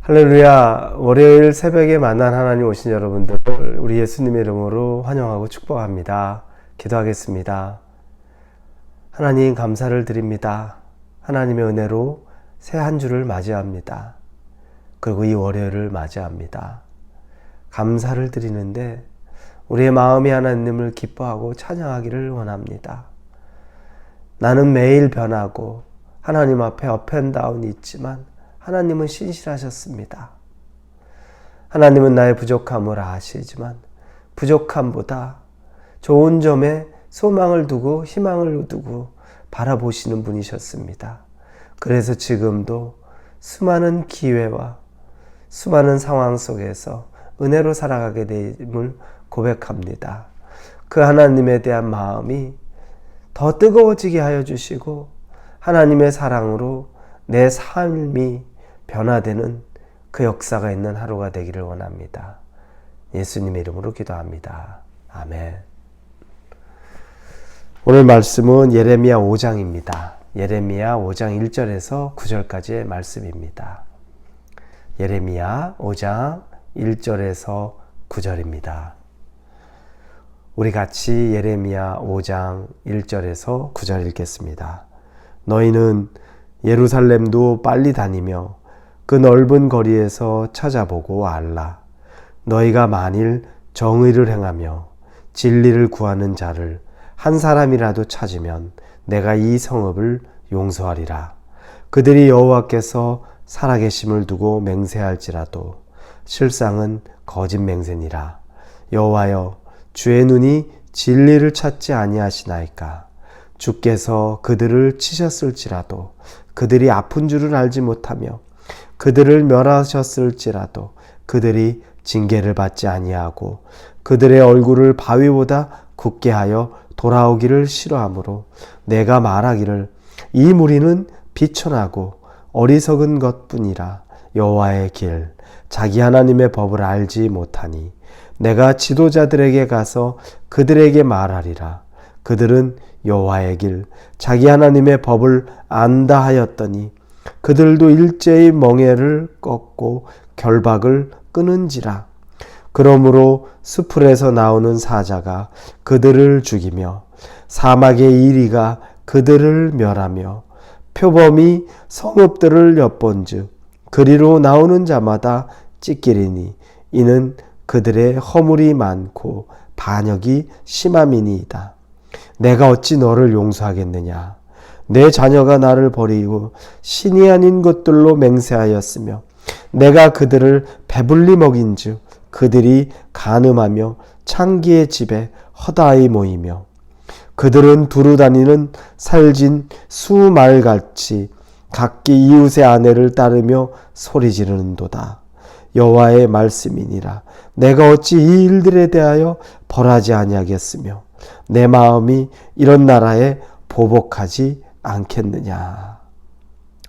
할렐루야. 월요일 새벽에 만난 하나님 오신 여러분들 우리 예수님의 이름으로 환영하고 축복합니다. 기도하겠습니다. 하나님 감사를 드립니다. 하나님의 은혜로 새 한 주를 맞이합니다. 그리고 이 월요일을 맞이합니다. 감사를 드리는데 우리의 마음이 하나님을 기뻐하고 찬양하기를 원합니다. 나는 매일 변하고 하나님 앞에 업앤다운이 있지만 하나님은 신실하셨습니다. 하나님은 나의 부족함을 아시지만 부족함보다 좋은 점에 소망을 두고 희망을 두고 바라보시는 분이셨습니다. 그래서 지금도 수많은 기회와 수많은 상황 속에서 은혜로 살아가게 됨을 고백합니다. 그 하나님에 대한 마음이 더 뜨거워지게 하여 주시고 하나님의 사랑으로 내 삶이 변화되는 그 역사가 있는 하루가 되기를 원합니다. 예수님의 이름으로 기도합니다. 아멘. 오늘 말씀은 예레미야 5장입니다. 예레미야 5장 1절에서 9절까지의 말씀입니다. 예레미야 5장 1절에서 9절입니다. 우리 같이 예레미야 5장 1절에서 9절 읽겠습니다. 너희는 예루살렘도 빨리 다니며 그 넓은 거리에서 찾아보고 알라. 너희가 만일 정의를 행하며 진리를 구하는 자를 한 사람이라도 찾으면 내가 이 성읍을 용서하리라. 그들이 여호와께서 살아계심을 두고 맹세할지라도 실상은 거짓 맹세니라. 여호와여, 주의 눈이 진리를 찾지 아니하시나이까. 주께서 그들을 치셨을지라도 그들이 아픈 줄을 알지 못하며 그들을 멸하셨을지라도 그들이 징계를 받지 아니하고 그들의 얼굴을 바위보다 굳게 하여 돌아오기를 싫어하므로 내가 말하기를 이 무리는 비천하고 어리석은 것뿐이라. 여호와의 길 자기 하나님의 법을 알지 못하니 내가 지도자들에게 가서 그들에게 말하리라. 그들은 여호와의 길 자기 하나님의 법을 안다 하였더니 그들도 일제히 멍에를 꺾고 결박을 끊은지라. 그러므로 수풀에서 나오는 사자가 그들을 죽이며 사막의 이리가 그들을 멸하며 표범이 성읍들을 엿본즉 그리로 나오는 자마다 찢기리니 이는 그들의 허물이 많고 반역이 심함이니이다. 내가 어찌 너를 용서하겠느냐. 내 자녀가 나를 버리고 신이 아닌 것들로 맹세하였으며 내가 그들을 배불리 먹인즉 그들이 간음하며 창기의 집에 허다히 모이며 그들은 두루 다니는 살진 수말같이 각기 이웃의 아내를 따르며 소리 지르는도다. 여호와의 말씀이니라. 내가 어찌 이 일들에 대하여 벌하지 아니하겠으며 내 마음이 이런 나라에 보복하지 않겠느냐.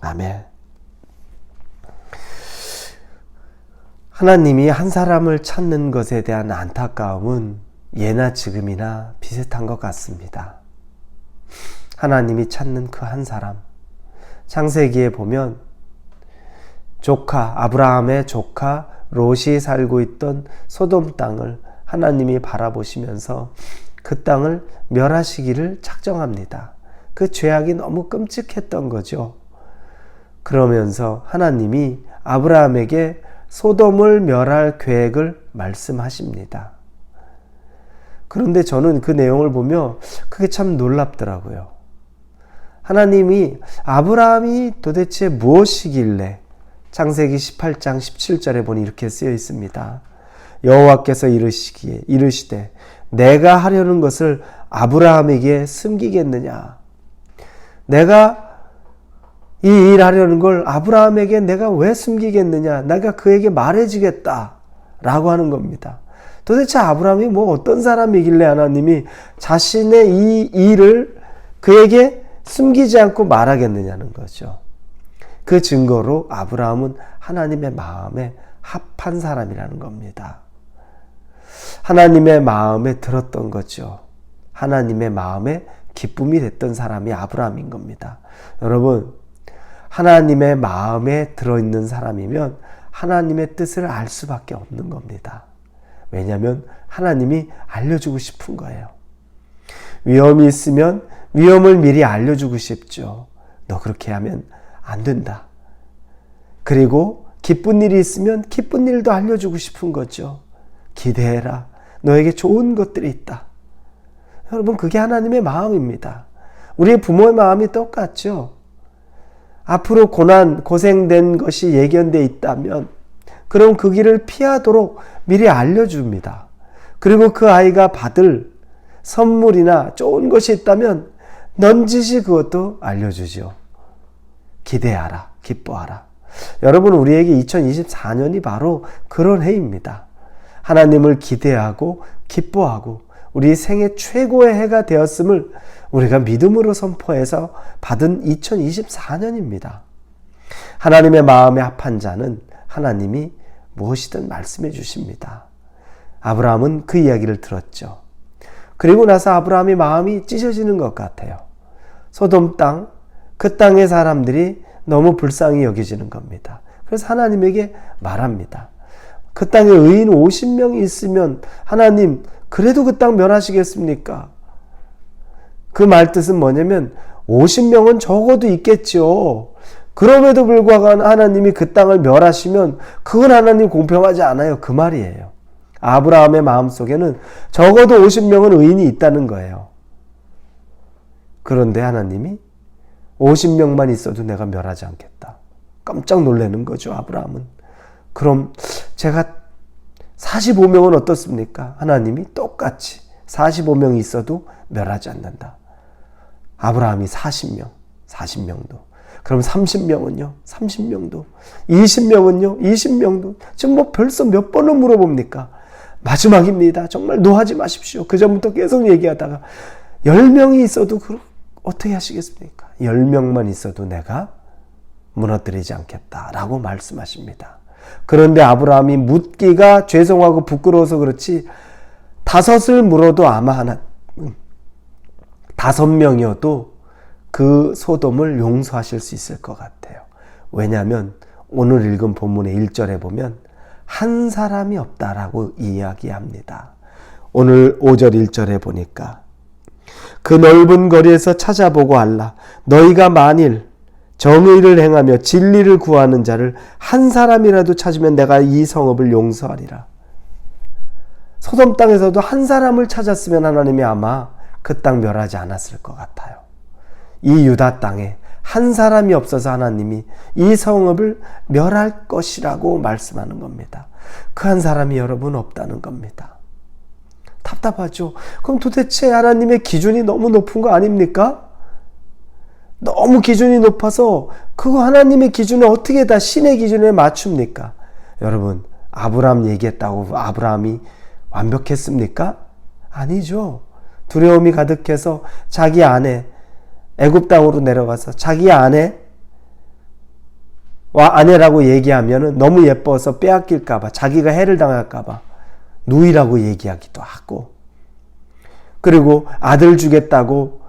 아멘. 하나님이 한 사람을 찾는 것에 대한 안타까움은 예나 지금이나 비슷한 것 같습니다. 하나님이 찾는 그 한 사람. 창세기에 보면 아브라함의 조카 롯이 살고 있던 소돔 땅을 하나님이 바라보시면서 그 땅을 멸하시기를 작정합니다. 그 죄악이 너무 끔찍했던 거죠. 그러면서 하나님이 아브라함에게 소돔을 멸할 계획을 말씀하십니다. 그런데 저는 그 내용을 보며 그게 참 놀랍더라고요. 하나님이 아브라함이 도대체 무엇이길래 창세기 18장 17절에 보니 이렇게 쓰여 있습니다. 여호와께서 이르시되 내가 하려는 것을 아브라함에게 숨기겠느냐. 내가 이 일 하려는 걸 아브라함에게 내가 왜 숨기겠느냐. 내가 그에게 말해주겠다 라고 하는 겁니다. 도대체 아브라함이 어떤 사람이길래 하나님이 자신의 이 일을 그에게 숨기지 않고 말하겠느냐는 거죠. 그 증거로 아브라함은 하나님의 마음에 합한 사람이라는 겁니다. 하나님의 마음에 들었던 거죠. 하나님의 마음에 기쁨이 됐던 사람이 아브라함인 겁니다. 여러분, 하나님의 마음에 들어있는 사람이면 하나님의 뜻을 알 수밖에 없는 겁니다. 왜냐하면 하나님이 알려주고 싶은 거예요. 위험이 있으면 위험을 미리 알려주고 싶죠. 너 그렇게 하면 안 된다. 그리고 기쁜 일이 있으면 기쁜 일도 알려주고 싶은 거죠. 기대해라. 너에게 좋은 것들이 있다. 여러분, 그게 하나님의 마음입니다. 우리의 부모의 마음이 똑같죠. 앞으로 고난, 고생된 것이 예견되어 있다면 그럼 그 길을 피하도록 미리 알려줍니다. 그리고 그 아이가 받을 선물이나 좋은 것이 있다면 넌지시 그것도 알려주죠. 기대하라, 기뻐하라. 여러분, 우리에게 2024년이 바로 그런 해입니다. 하나님을 기대하고 기뻐하고 우리 생애 최고의 해가 되었음을 우리가 믿음으로 선포해서 받은 2024년입니다. 하나님의 마음에 합한 자는 하나님이 무엇이든 말씀해 주십니다. 아브라함은 그 이야기를 들었죠. 그리고 나서 아브라함의 마음이 찢어지는 것 같아요. 소돔 땅, 그 땅의 사람들이 너무 불쌍히 여겨지는 겁니다. 그래서 하나님에게 말합니다. 그 땅에 의인 50명이 있으면 하나님 그래도 그 땅 멸하시겠습니까? 그 말뜻은 뭐냐면 50명은 적어도 있겠죠. 그럼에도 불구하고 하나님이 그 땅을 멸하시면 그건 하나님 공평하지 않아요. 그 말이에요. 아브라함의 마음속에는 적어도 50명은 의인이 있다는 거예요. 그런데 하나님이 50명만 있어도 내가 멸하지 않겠다. 깜짝 놀라는 거죠, 아브라함은. 그럼 제가 45명은 어떻습니까? 하나님이 똑같이 45명이 있어도 멸하지 않는다. 아브라함이 40명도. 그럼 30명은요? 30명도. 20명은요? 20명도. 지금 뭐 벌써 몇 번을 물어봅니까? 마지막입니다. 정말 노하지 마십시오. 그 전부터 계속 얘기하다가 10명이 있어도 어떻게 하시겠습니까? 10명만 있어도 내가 무너뜨리지 않겠다라고 말씀하십니다. 그런데 아브라함이 묻기가 죄송하고 부끄러워서 그렇지 5을 물어도 아마 5명이어도 그 소돔을 용서하실 수 있을 것 같아요. 왜냐하면 오늘 읽은 본문의 1절에 보면 한 사람이 없다라고 이야기합니다. 오늘 5절 1절에 보니까 그 넓은 거리에서 찾아보고 알라. 너희가 만일 정의를 행하며 진리를 구하는 자를 한 사람이라도 찾으면 내가 이 성읍을 용서하리라. 소돔 땅에서도 한 사람을 찾았으면 하나님이 아마 그 땅 멸하지 않았을 것 같아요. 이 유다 땅에 한 사람이 없어서 하나님이 이 성읍을 멸할 것이라고 말씀하는 겁니다. 그 한 사람이 여러분 없다는 겁니다. 답답하죠? 그럼 도대체 하나님의 기준이 너무 높은 거 아닙니까? 너무 기준이 높아서 그거 하나님의 기준에 어떻게 다 신의 기준에 맞춥니까? 여러분, 아브라함 얘기했다고 아브라함이 완벽했습니까? 아니죠. 두려움이 가득해서 자기 아내 애굽 땅으로 내려가서 자기 아내와 아내라고 얘기하면 너무 예뻐서 빼앗길까 봐, 자기가 해를 당할까 봐 누이라고 얘기하기도 하고, 그리고 아들 주겠다고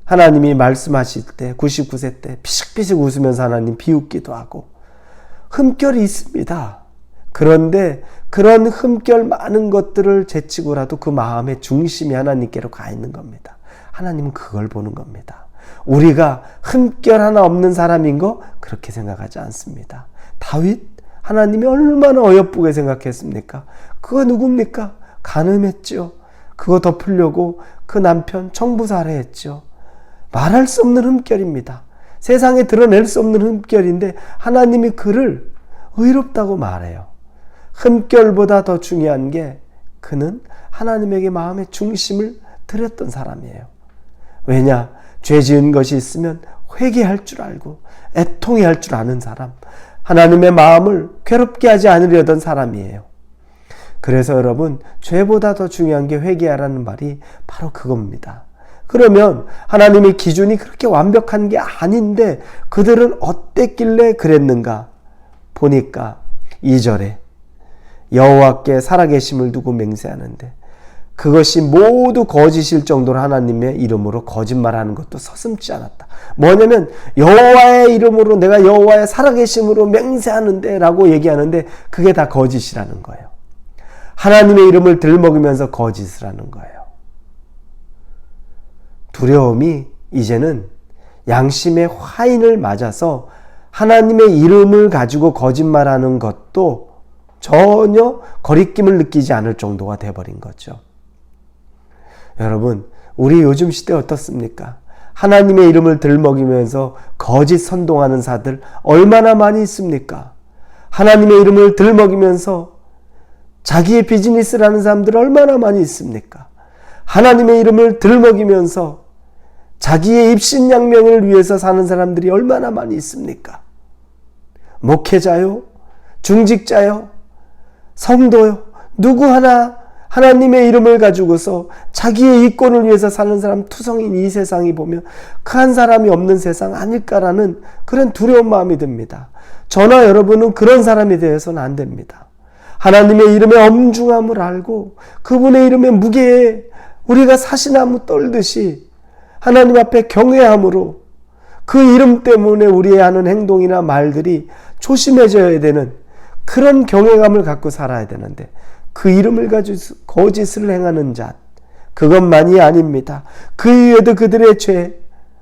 하나님이 말씀하실 때 99세 때 피식피식 웃으면서 하나님 비웃기도 하고 흠결이 있습니다. 그런데 그런 흠결 많은 것들을 제치고라도 그 마음의 중심이 하나님께로 가 있는 겁니다. 하나님은 그걸 보는 겁니다. 우리가 흠결 하나 없는 사람인 거 그렇게 생각하지 않습니다. 다윗, 하나님이 얼마나 어여쁘게 생각했습니까? 그거 누굽니까? 간음했죠. 그거 덮으려고 그 남편 청부살해했죠. 말할 수 없는 흠결입니다. 세상에 드러낼 수 없는 흠결인데 하나님이 그를 의롭다고 말해요. 흠결보다 더 중요한 게 그는 하나님에게 마음의 중심을 드렸던 사람이에요. 왜냐? 죄 지은 것이 있으면 회개할 줄 알고 애통해할 줄 아는 사람, 하나님의 마음을 괴롭게 하지 않으려던 사람이에요. 그래서 여러분, 죄보다 더 중요한 게 회개하라는 말이 바로 그겁니다. 그러면 하나님의 기준이 그렇게 완벽한 게 아닌데 그들은 어땠길래 그랬는가? 보니까 2절에 여호와께 살아계심을 두고 맹세하는데 그것이 모두 거짓일 정도로 하나님의 이름으로 거짓말하는 것도 서슴지 않았다. 뭐냐면 여호와의 이름으로 내가 여호와의 살아계심으로 맹세하는데 라고 얘기하는데 그게 다 거짓이라는 거예요. 하나님의 이름을 들먹이면서 거짓을 하는 거예요. 두려움이 이제는 양심의 화인을 맞아서 하나님의 이름을 가지고 거짓말하는 것도 전혀 거리낌을 느끼지 않을 정도가 되어버린 거죠. 여러분, 우리 요즘 시대 어떻습니까? 하나님의 이름을 들먹이면서 거짓 선동하는 자들 얼마나 많이 있습니까? 하나님의 이름을 들먹이면서 자기의 비즈니스를 하는 사람들 얼마나 많이 있습니까? 하나님의 이름을 들먹이면서 자기의 입신양명을 위해서 사는 사람들이 얼마나 많이 있습니까? 목회자요, 중직자요, 성도요, 누구 하나 하나님의 이름을 가지고서 자기의 이권을 위해서 사는 사람 투성인 이 세상이 보면 그 한 사람이 없는 세상 아닐까라는 그런 두려운 마음이 듭니다. 저나 여러분은 그런 사람이 되어서는 안 됩니다. 하나님의 이름의 엄중함을 알고 그분의 이름의 무게에 우리가 사시나무 떨듯이 하나님 앞에 경외함으로 그 이름 때문에 우리의 하는 행동이나 말들이 조심해져야 되는 그런 경외감을 갖고 살아야 되는데 그 이름을 가지고 거짓을 행하는 자, 그것만이 아닙니다. 그 이외에도 그들의 죄,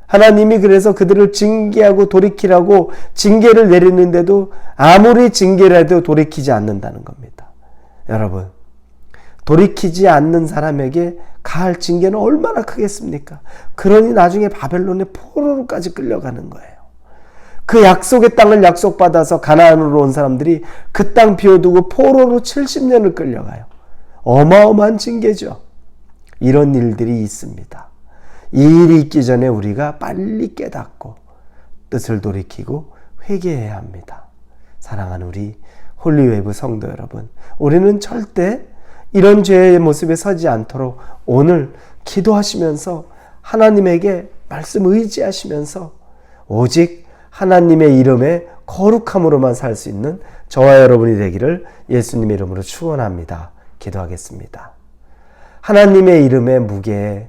하나님이 그래서 그들을 징계하고 돌이키라고 징계를 내리는데도 아무리 징계를 해도 돌이키지 않는다는 겁니다. 여러분, 돌이키지 않는 사람에게 가할 징계는 얼마나 크겠습니까? 그러니 나중에 바벨론의 포로로까지 끌려가는 거예요. 그 약속의 땅을 약속받아서 가나안으로 온 사람들이 그 땅 비워두고 포로로 70년을 끌려가요. 어마어마한 징계죠. 이런 일들이 있습니다. 이 일이 있기 전에 우리가 빨리 깨닫고 뜻을 돌이키고 회개해야 합니다. 사랑하는 우리 홀리웨이브 성도 여러분, 우리는 절대 이런 죄의 모습에 서지 않도록 오늘 기도하시면서 하나님에게 말씀 의지하시면서 오직 하나님의 이름의 거룩함으로만 살 수 있는 저와 여러분이 되기를 예수님의 이름으로 축원합니다. 기도하겠습니다. 하나님의 이름의 무게에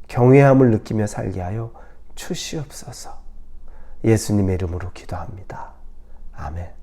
경외함을 느끼며 살게 하여 주시옵소서. 예수님의 이름으로 기도합니다. 아멘.